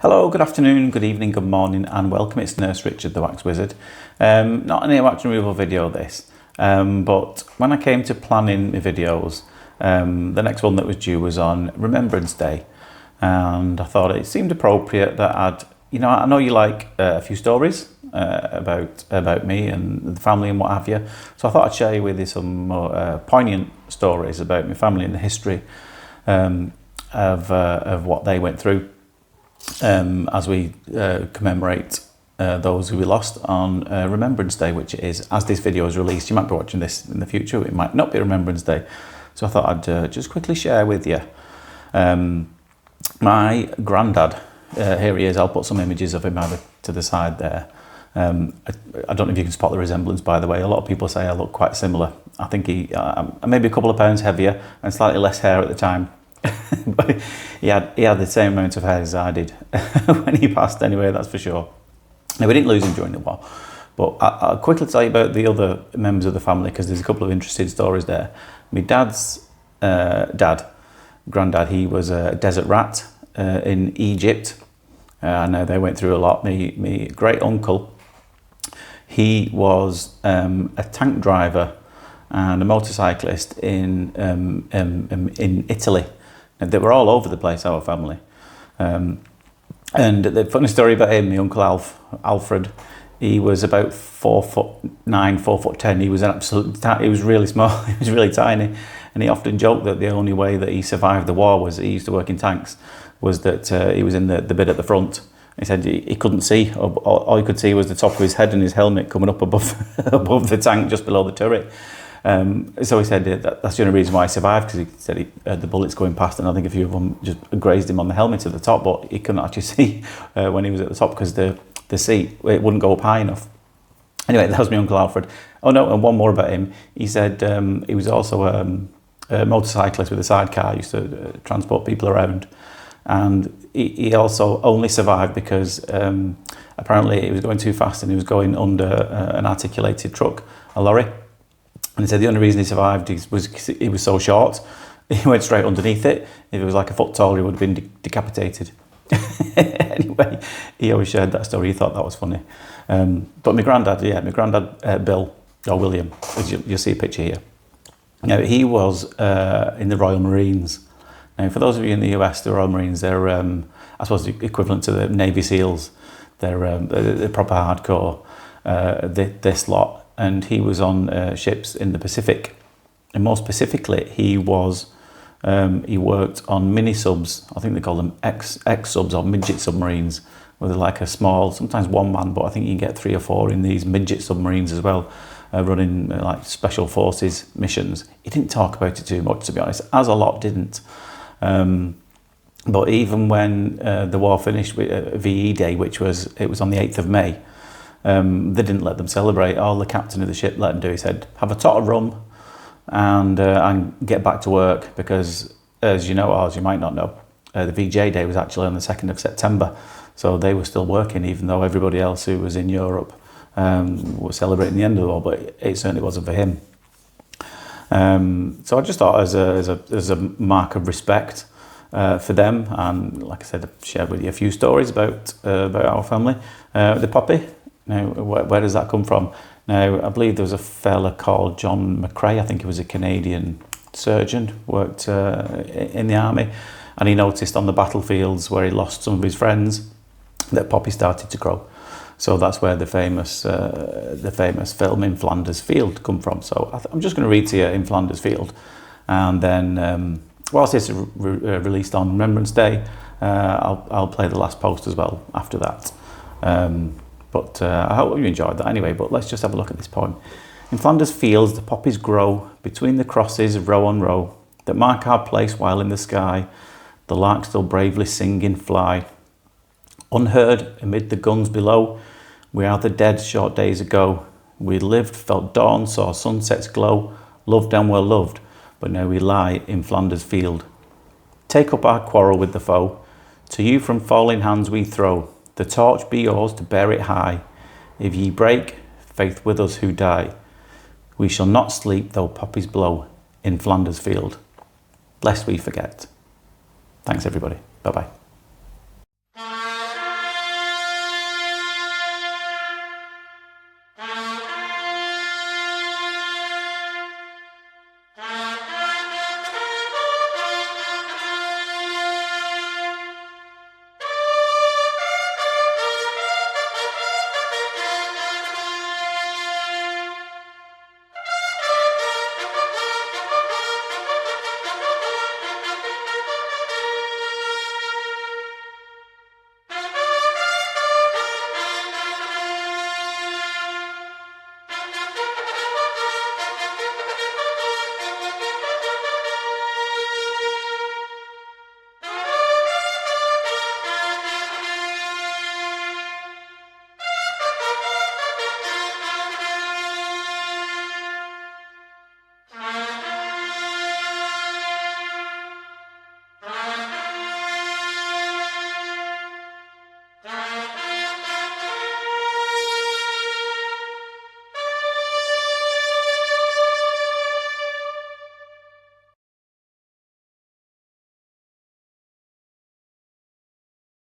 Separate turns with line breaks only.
Hello, good afternoon, good evening, good morning and welcome. It's Nurse Richard the Wax Wizard. Not an earwax removal video this, but when I came to planning my videos, the next one that was due was on Remembrance Day, and I thought it seemed appropriate that I know you like a few stories about me and the family and what have you, so I thought I'd share with you some more poignant stories about my family and the history of what they went through. As we commemorate those who we lost on Remembrance Day, which is, as this video is released, you might be watching this in the future, it might not be Remembrance Day, so I thought I'd just quickly share with you. My granddad, here he is, I'll put some images of him over to the side there. I don't know if you can spot the resemblance, by the way. A lot of people say I look quite similar. I think he maybe a couple of pounds heavier and slightly less hair at the time. But he had the same amount of hair as I did when he passed anyway, that's for sure. Now, we didn't lose him during the war, but I'll quickly tell you about the other members of the family because there's a couple of interesting stories there. My dad's Grandad, he was a desert rat in Egypt. I know they went through a lot. My great uncle, he was a tank driver and a motorcyclist in Italy. And they were all over the place, our family. And the funny story about him, my uncle Alfred, he was about 4'9", 4'10". He was he was really small, he was really tiny. And he often joked that the only way that he survived the war was, he used to work in tanks, was that he was in the bit at the front. He said he couldn't see, all he could see was the top of his head and his helmet coming up above the tank, just below the turret. So he said that's the only reason why he survived, because he said he heard the bullets going past, and I think a few of them just grazed him on the helmet at the top, but he couldn't actually see when he was at the top because the seat, it wouldn't go up high enough. Anyway, that was my Uncle Alfred. Oh no, and one more about him. He said he was also a motorcyclist with a sidecar, used to transport people around, and he also only survived because apparently he was going too fast and he was going under an articulated truck, a lorry. And he said the only reason he survived was he was so short. He went straight underneath it. If he was like a foot taller, he would have been decapitated. Anyway, he always shared that story. He thought that was funny. But my granddad, Bill, or William, as you'll see a picture here. Now, he was in the Royal Marines. Now, for those of you in the US, the Royal Marines, they're, I suppose, the equivalent to the Navy SEALs. They're proper hardcore, this lot. And he was on ships in the Pacific, and more specifically, he worked on mini subs. I think they call them X subs or midget submarines, where they're like a small, sometimes one man, but I think you can get 3 or 4 in these midget submarines as well, running like special forces missions. He didn't talk about it too much, to be honest, as a lot didn't. But even when the war finished with VE Day, it was on the 8th of May. They didn't let them celebrate. All the captain of the ship let them do, he said, have a tot of rum and get back to work, because as you know, or as you might not know, the VJ Day was actually on the 2nd of September. So they were still working, even though everybody else who was in Europe was celebrating the end of the war, but it certainly wasn't for him. So I just thought as a mark of respect for them, and like I said, I've shared with you a few stories about our family. The poppy. Now, where does that come from? Now, I believe there was a fella called John McCrae. I think he was a Canadian surgeon, worked in the army, and he noticed on the battlefields where he lost some of his friends that poppy started to grow. So that's where the famous film In Flanders Field come from. So I'm just going to read to you In Flanders Field, and then whilst it's released on Remembrance Day, I'll play the last post as well after that. But I hope you enjoyed that anyway, but let's just have a look at this poem. In Flanders fields the poppies grow, between the crosses row on row, that mark our place while in the sky the larks still bravely sing and fly. Unheard amid the guns below, we are the dead short days ago. We lived, felt dawn, saw sunsets glow, loved and were loved, but now we lie in Flanders field. Take up our quarrel with the foe, to you from falling hands we throw. The torch be yours to bear it high. If ye break, faith with us who die. We shall not sleep though poppies blow in Flanders field, lest we forget. Thanks everybody. Bye bye.